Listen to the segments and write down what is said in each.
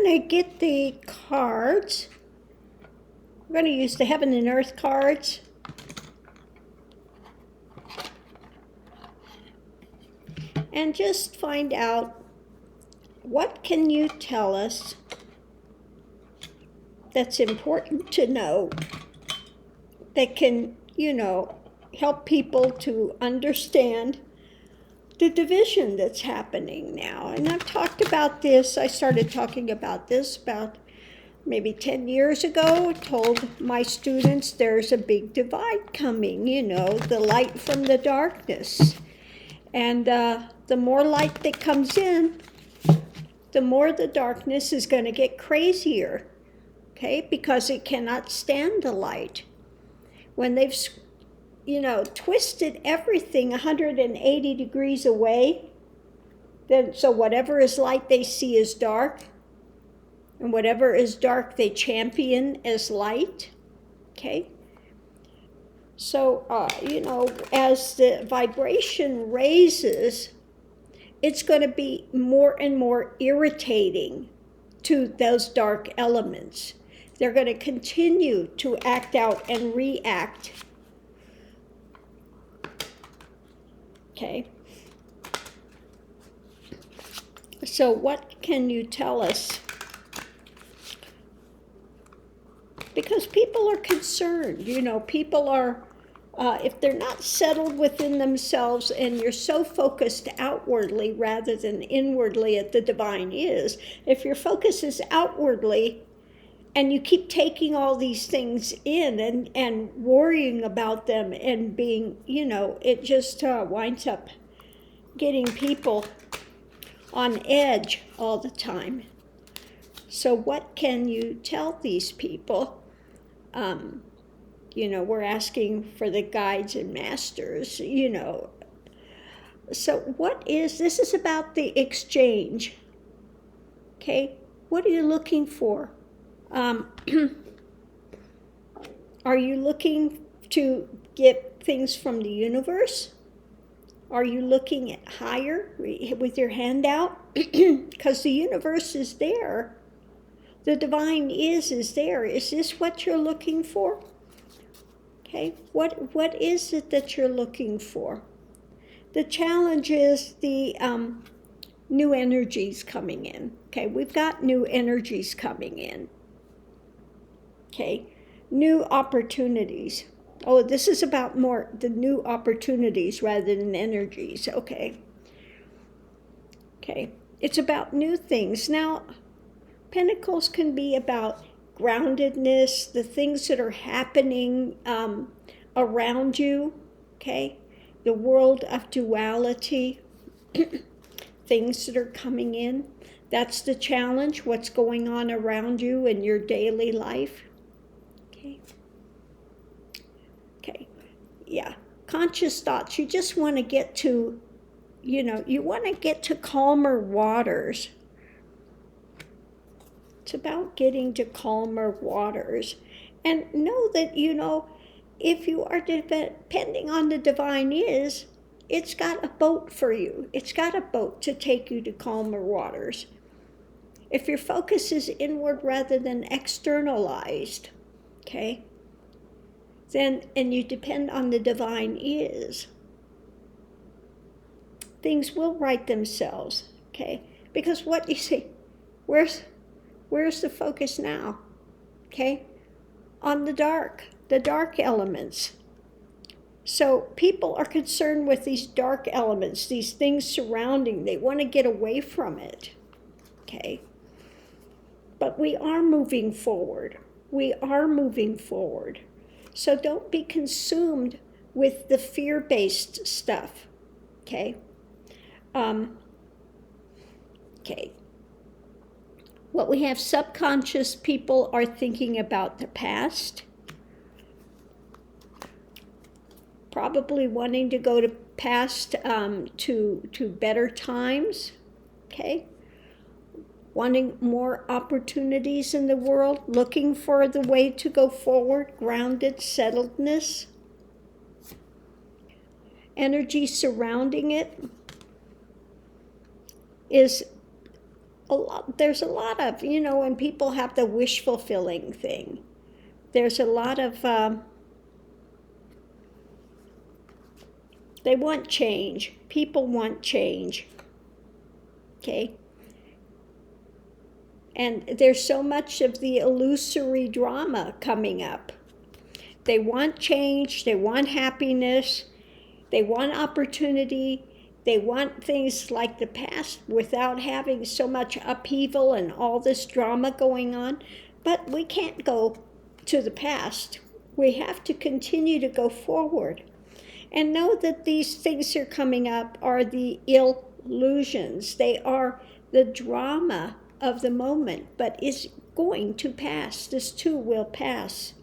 going to get the cards. We're going to use the Heaven and Earth cards. And just find out, what can you tell us that's important to know that can, help people to understand the division that's happening now. And I've talked about this. I started talking about this about maybe 10 years ago. I told my students there's a big divide coming, the light from the darkness. And the more light that comes in, the more the darkness is going to get crazier, okay? Because it cannot stand the light. When they've, twisted everything 180 degrees away, then so whatever is light they see is dark, and whatever is dark they champion as light, okay? So, as the vibration raises, it's going to be more and more irritating to those dark elements. They're going to continue to act out and react. Okay. So what can you tell us? Because people are concerned, people are, if they're not settled within themselves and you're so focused outwardly rather than inwardly at the divine is, if your focus is outwardly and you keep taking all these things in and worrying about them and being, it just winds up getting people on edge all the time. So what can you tell these people? We're asking for the guides and masters, So this is about the exchange, okay? What are you looking for? Are you looking to get things from the universe? Are you looking at higher with your hand out? Because the universe is there. The divine is there. Is this what you're looking for? Okay, what is it that you're looking for? The challenge is the new energies coming in. Okay, we've got new energies coming in. Okay, new opportunities. Oh, this is about more the new opportunities rather than energies. Okay, it's about new things. Now, Pentacles can be about groundedness, the things that are happening around you, okay? The world of duality, things that are coming in. That's the challenge, what's going on around you in your daily life. Okay, yeah. Conscious thoughts, you just want to get to, you want to get to calmer waters. It's about getting to calmer waters. And know that, if you are depending on the divine it's got a boat for you. It's got a boat to take you to calmer waters. If your focus is inward rather than externalized, okay, then, and you depend on the divine things will right themselves, okay? Because what you see, where's the focus now? Okay? On the dark elements. So people are concerned with these dark elements, these things surrounding. They want to get away from it. Okay? But we are moving forward. So don't be consumed with the fear-based stuff. Okay? Okay. What we have, subconscious people are thinking about the past, probably wanting to go to past to better times, okay? Wanting more opportunities in the world, looking for the way to go forward, grounded, settledness. Energy surrounding it is there's a lot of, when people have the wish fulfilling thing, there's a lot of, they want change. People want change. Okay? And there's so much of the illusory drama coming up. They want change, they want happiness, they want opportunity, they want things like the past without having so much upheaval and all this drama going on. But we can't go to the past. We have to continue to go forward. And know that these things that are coming up are the illusions. They are the drama of the moment, but it's going to pass. This too will pass.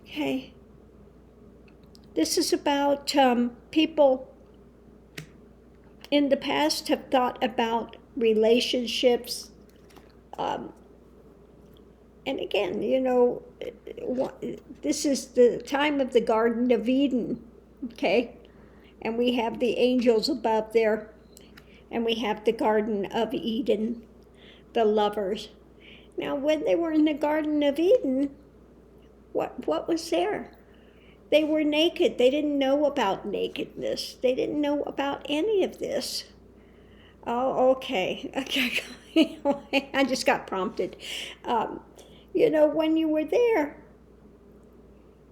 Okay. This is about people in the past have thought about relationships. And again, this is the time of the Garden of Eden, okay? And we have the angels above there, and we have the Garden of Eden, the lovers. Now, when they were in the Garden of Eden, what was there? They were naked. They didn't know about nakedness. They didn't know about any of this. Oh, okay. I just got prompted. When you were there,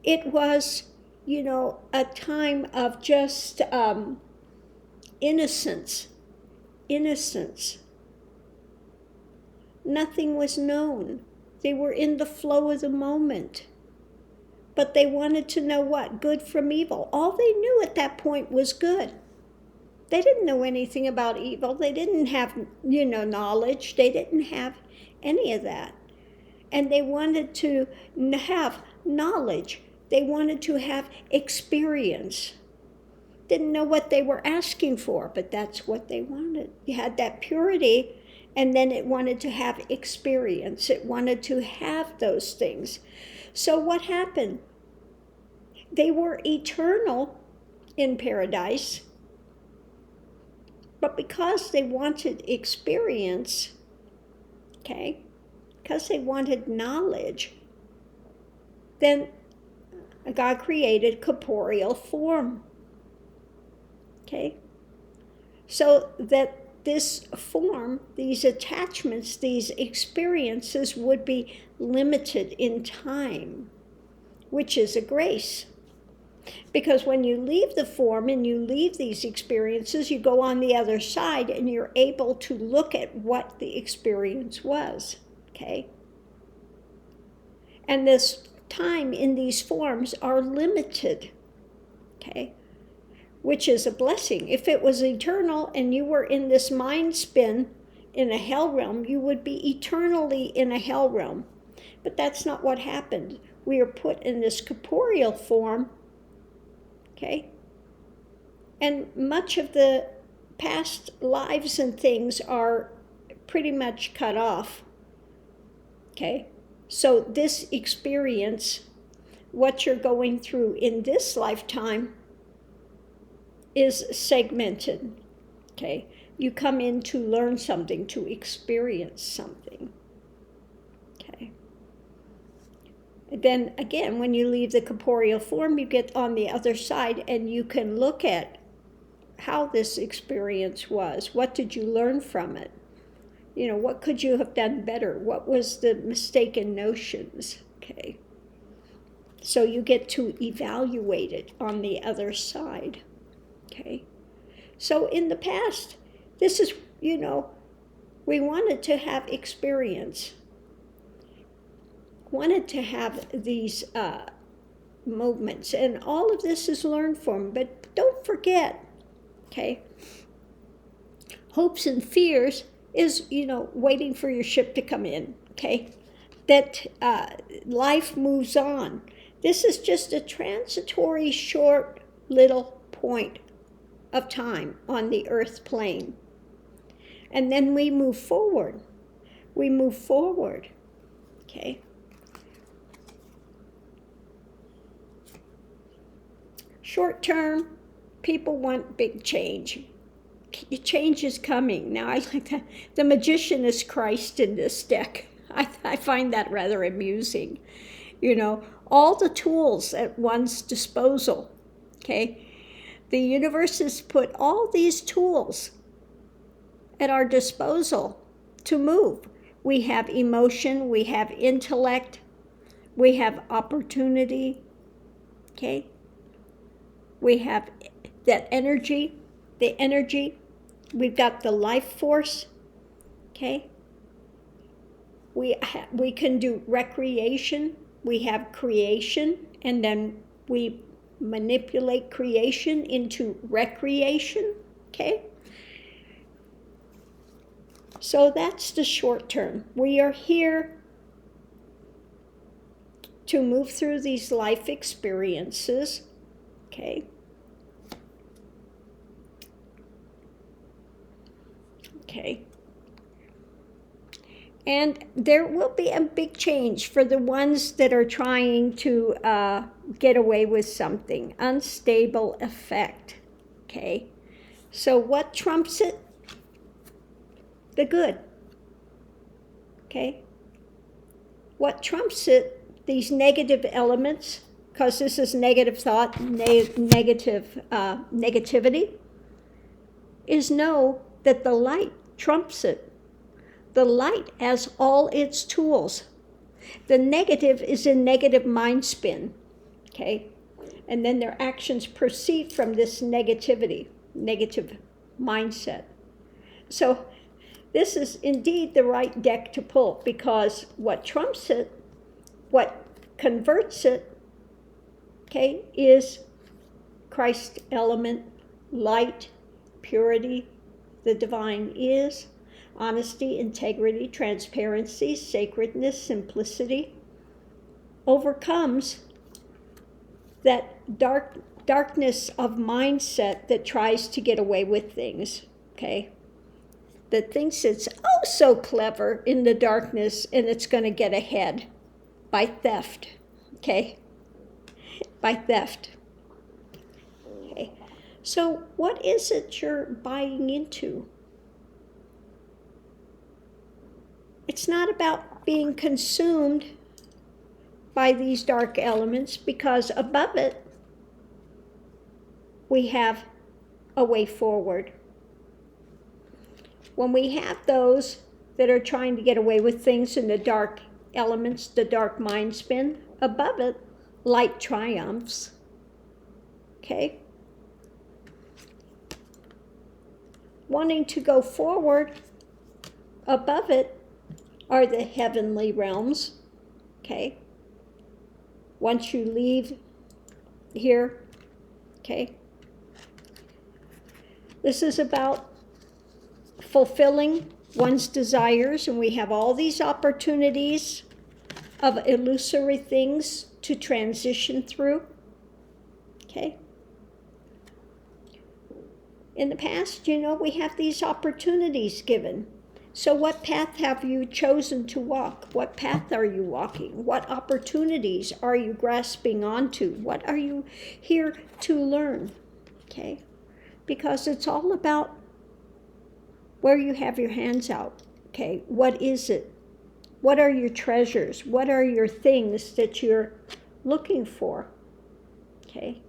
it was, a time of just innocence. Innocence. Nothing was known. They were in the flow of the moment. But they wanted to know what? Good from evil. All they knew at that point was good. They didn't know anything about evil. They didn't have, knowledge. They didn't have any of that. And they wanted to have knowledge. They wanted to have experience. Didn't know what they were asking for, but that's what they wanted. You had that purity, and then it wanted to have experience. It wanted to have those things. So what happened? They were eternal in paradise, but because they wanted experience, okay, because they wanted knowledge, then God created corporeal form, okay? So that this form, these attachments, these experiences would be limited in time, which is a grace. Because when you leave the form and you leave these experiences, you go on the other side and you're able to look at what the experience was, okay? And this time in these forms are limited, okay? Which is a blessing. If it was eternal and you were in this mind spin in a hell realm, you would be eternally in a hell realm. But that's not what happened. We are put in this corporeal form, okay? And much of the past lives and things are pretty much cut off, okay? So this experience, what you're going through in this lifetime, is segmented, okay? You come in to learn something, to experience something, okay? Then again, when you leave the corporeal form, you get on the other side and you can look at how this experience was. What did you learn from it? What could you have done better? What was the mistaken notions, okay? So you get to evaluate it on the other side. Okay, so in the past, this is, we wanted to have experience, wanted to have these movements, and all of this is learned from, but don't forget, okay, hopes and fears is, waiting for your ship to come in, okay, that life moves on. This is just a transitory, short, little point of time on the earth plane. And then we move forward. We move forward, okay? Short term, people want big change. change is coming. Now, I like that. The magician is Christ in this deck. I find that rather amusing. You know, all the tools at one's disposal, okay? The universe has put all these tools at our disposal to move. We have emotion, we have intellect, we have opportunity, okay? We have that energy, the energy. We've got the life force, okay? We can do recreation. We have creation, and then we manipulate creation into recreation, okay? So that's the short term. We are here to move through these life experiences, okay? Okay. And there will be a big change for the ones that are trying to get away with something. Unstable effect, okay? So what trumps it? The good, okay? What trumps it? These negative elements, because this is negative thought, negativity, is know that the light trumps it. The light has all its tools. The negative is in negative mind spin, okay? And then their actions proceed from this negativity, negative mindset. So this is indeed the right deck to pull, because what trumps it, what converts it, okay, is Christ element, light, purity, the divine is, honesty, integrity, transparency, sacredness, simplicity, overcomes that darkness of mindset that tries to get away with things, okay? That thinks it's oh so clever in the darkness and it's going to get ahead by theft, okay? By theft. Okay. So what is it you're buying into? It's not about being consumed by these dark elements, because above it, we have a way forward. When we have those that are trying to get away with things in the dark elements, the dark mind spin, above it, light triumphs. Okay? Wanting to go forward, above it are the heavenly realms. Okay? Once you leave here, okay? This is about fulfilling one's desires, and we have all these opportunities of illusory things to transition through, okay? In the past, you know, we have these opportunities given. So what path have you chosen to walk? What path are you walking? What opportunities are you grasping onto? What are you here to learn, okay? Because it's all about where you have your hands out, okay? What is it? What are your treasures? What are your things that you're looking for, okay?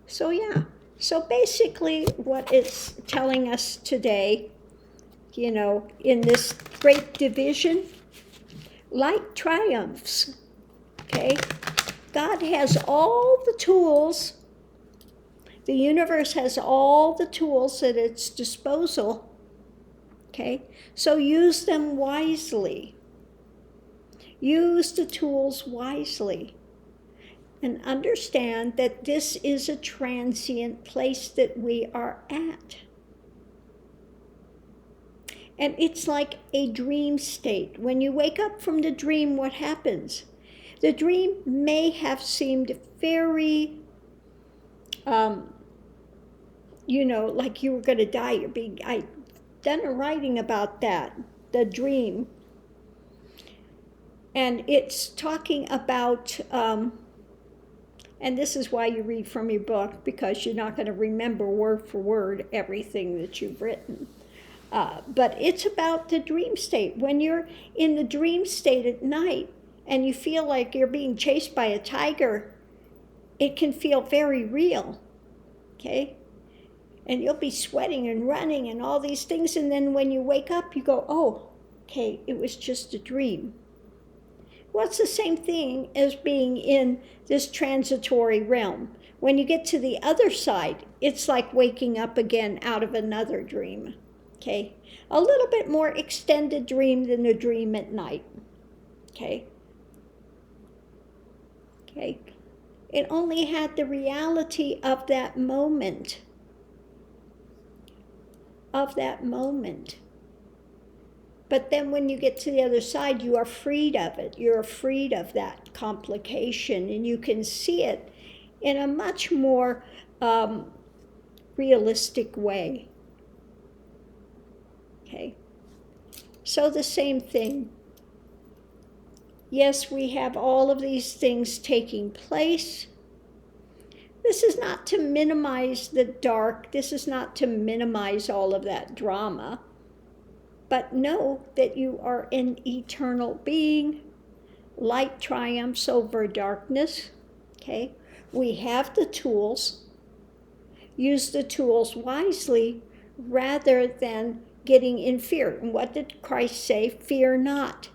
So yeah, so basically what it's telling us today, you know, in this great division, light triumphs, okay? God has all the tools. The universe has all the tools at its disposal, okay? So use them wisely. Use the tools wisely. And understand that this is a transient place that we are at. And it's like a dream state. When you wake up from the dream, what happens? The dream may have seemed very, you know, like you were going to die. I've done a writing about that, the dream. And it's talking about And this is why you read from your book, because you're not going to remember word for word everything that you've written. But it's about the dream state. When you're in the dream state at night and you feel like you're being chased by a tiger, it can feel very real, okay? And you'll be sweating and running and all these things, and then when you wake up, you go, oh, okay, it was just a dream. Well, it's the same thing as being in this transitory realm. When you get to the other side, it's like waking up again out of another dream, okay? A little bit more extended dream than a dream at night, okay? Okay. It only had the reality of that moment. But then when you get to the other side, you are freed of it. You're freed of that complication, and you can see it in a much more realistic way. Okay. So the same thing. Yes, we have all of these things taking place. This is not to minimize the dark. This is not to minimize all of that drama. But know that you are an eternal being. Light triumphs over darkness. Okay? We have the tools. Use the tools wisely rather than getting in fear. And what did Christ say? Fear not.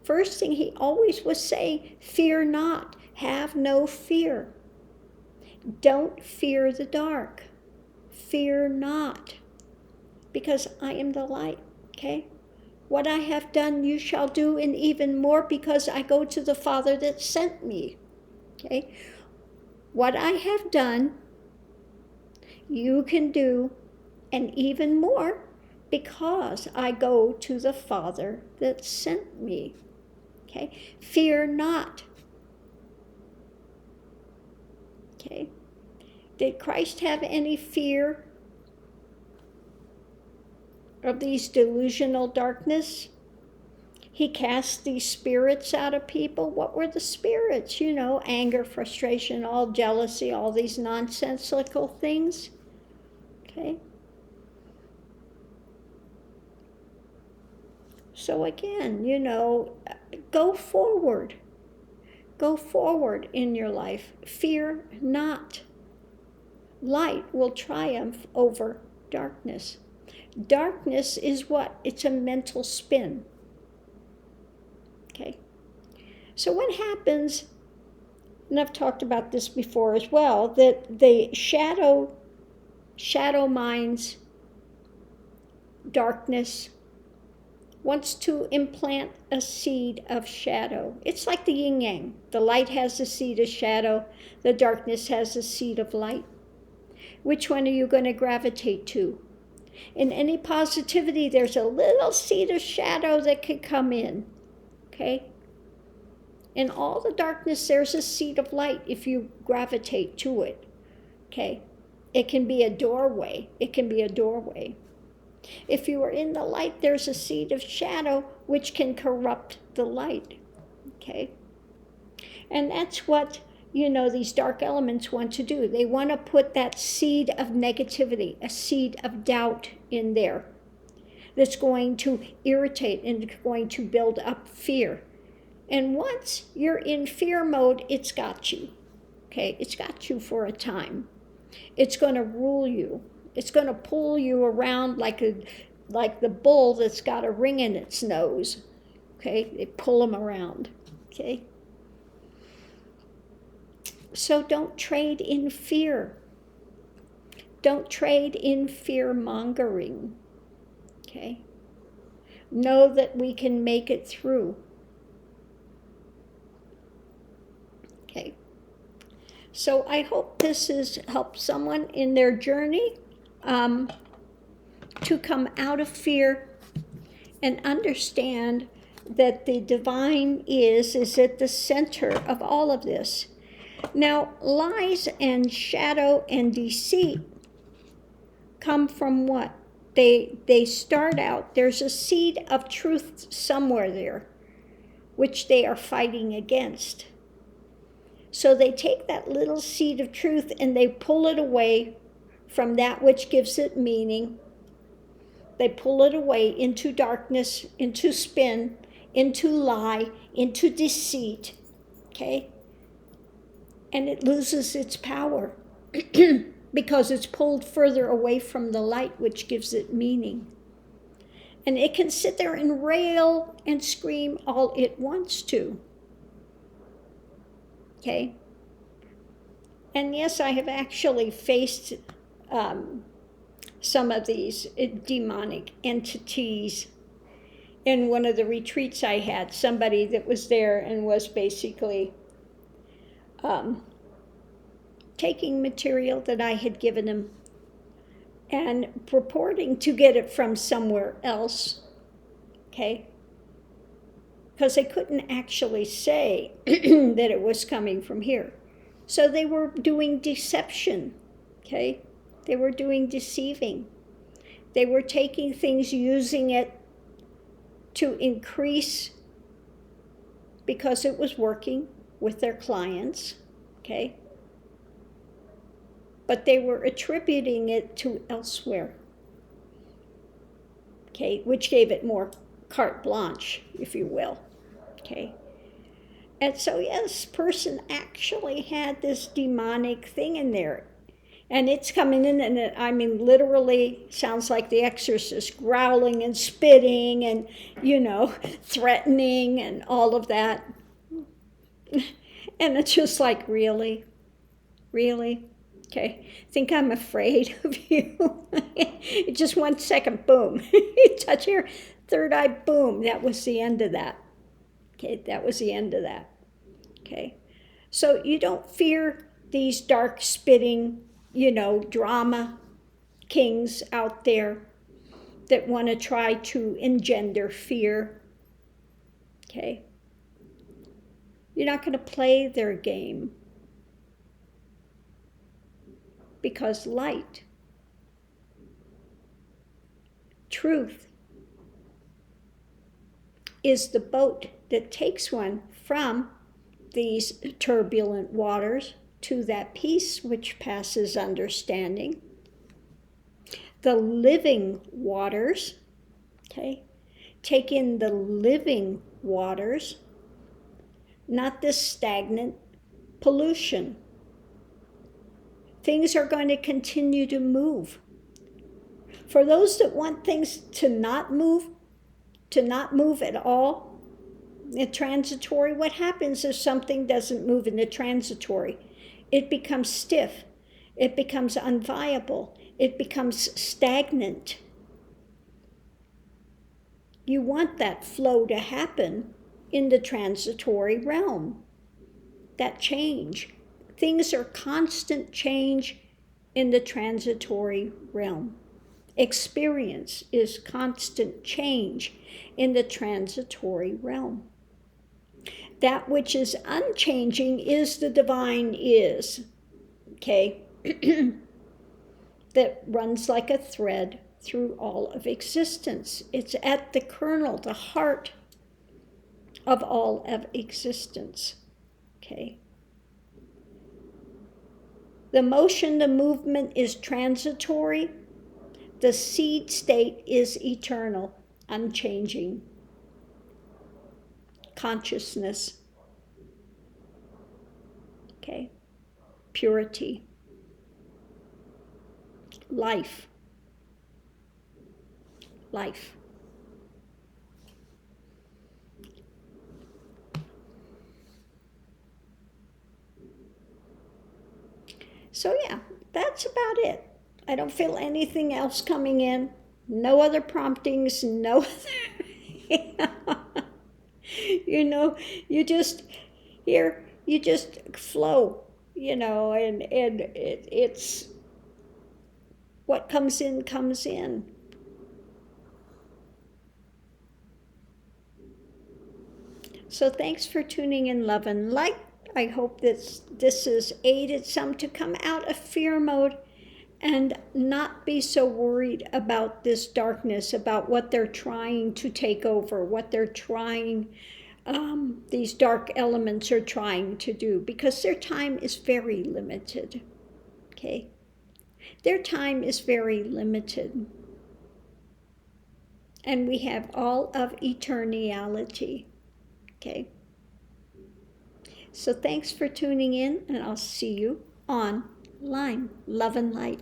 First thing he always was saying, fear not. Have no fear. Don't fear the dark. Fear not. Because I am the light. Okay? What I have done, you shall do, and even more, because I go to the Father that sent me. Okay? What I have done, you can do, and even more, because I go to the Father that sent me. Okay? Fear not. Okay? Did Christ have any fear of these delusional darkness? He cast these spirits out of people. What were the spirits? You know, anger, frustration, all jealousy, all these nonsensical things. Okay? So again, you know, go forward. Go forward in your life. Fear not. Light will triumph over darkness. Darkness is what? It's a mental spin. Okay? So what happens, and I've talked about this before as well, that the shadow minds, darkness, wants to implant a seed of shadow. It's like the yin yang. The light has a seed of shadow. The darkness has a seed of light. Which one are you going to gravitate to? In any positivity, there's a little seed of shadow that could come in. Okay? In all the darkness, there's a seed of light if you gravitate to it. Okay? It can be a doorway. It can be a doorway. If you are in the light, there's a seed of shadow which can corrupt the light. Okay? And that's what, you know, these dark elements want to do. They want to put that seed of negativity, a seed of doubt in there that's going to irritate and going to build up fear. And once you're in fear mode, it's got you. Okay? It's got you for a time. It's going to rule you. It's going to pull you around like the bull that's got a ring in its nose. Okay? They pull them around. Okay? So don't trade in fear. Don't trade in fear-mongering. Okay? Know that we can make it through. Okay? So I hope this has helped someone in their journey to come out of fear and understand that the divine is at the center of all of this. Now, lies and shadow and deceit come from what? They start out, there's a seed of truth somewhere there, which they are fighting against. So they take that little seed of truth and they pull it away from that which gives it meaning. They pull it away into darkness, into spin, into lie, into deceit, okay? And it loses its power because it's pulled further away from the light which gives it meaning. And it can sit there and rail and scream all it wants to, okay? And yes, I have actually faced some of these demonic entities. In one of the retreats I had, somebody that was there and was basically taking material that I had given him and purporting to get it from somewhere else, okay? Because they couldn't actually say that it was coming from here. So they were doing deception, okay? They were doing deceiving. They were taking things, using it to increase because it was working with their clients, okay? But they were attributing it to elsewhere, okay? Which gave it more carte blanche, if you will, okay? And so, yes, person actually had this demonic thing in there. And it's coming in, and it, I mean, literally sounds like the exorcist, growling and spitting and, threatening and all of that. And it's just like, really? Really? Okay, think I'm afraid of you? Just 1 second, boom. You touch your third eye, boom. That was the end of that. Okay, that was the end of that. Okay, so you don't fear these dark spitting, drama kings out there that want to try to engender fear. Okay, you're not going to play their game. Because light, truth, is the boat that takes one from these turbulent waters to that peace which passes understanding. The living waters, okay, take in the living waters, not this stagnant pollution. Things are going to continue to move. For those that want things to not move at all, the transitory, what happens if something doesn't move in the transitory? It becomes stiff. It becomes unviable. It becomes stagnant. You want that flow to happen in the transitory realm. That change. Things are constant change in the transitory realm. Experience is constant change in the transitory realm. That which is unchanging is the divine is, okay? That runs like a thread through all of existence. It's at the kernel, the heart of all of existence, okay? The motion, the movement is transitory. The seed state is eternal, unchanging. Consciousness, okay? Purity. Life. Life. So yeah, that's about it. I don't feel anything else coming in. No other promptings, no other, you just flow, and it's what comes in, comes in. So thanks for tuning in, love and light. I hope that this has aided some to come out of fear mode and not be so worried about this darkness, about what they're trying to take over, what they're trying these dark elements are trying to do, because their time is very limited. Okay? Their time is very limited. And we have all of eternality. Okay? So thanks for tuning in, and I'll see you online. Love and light.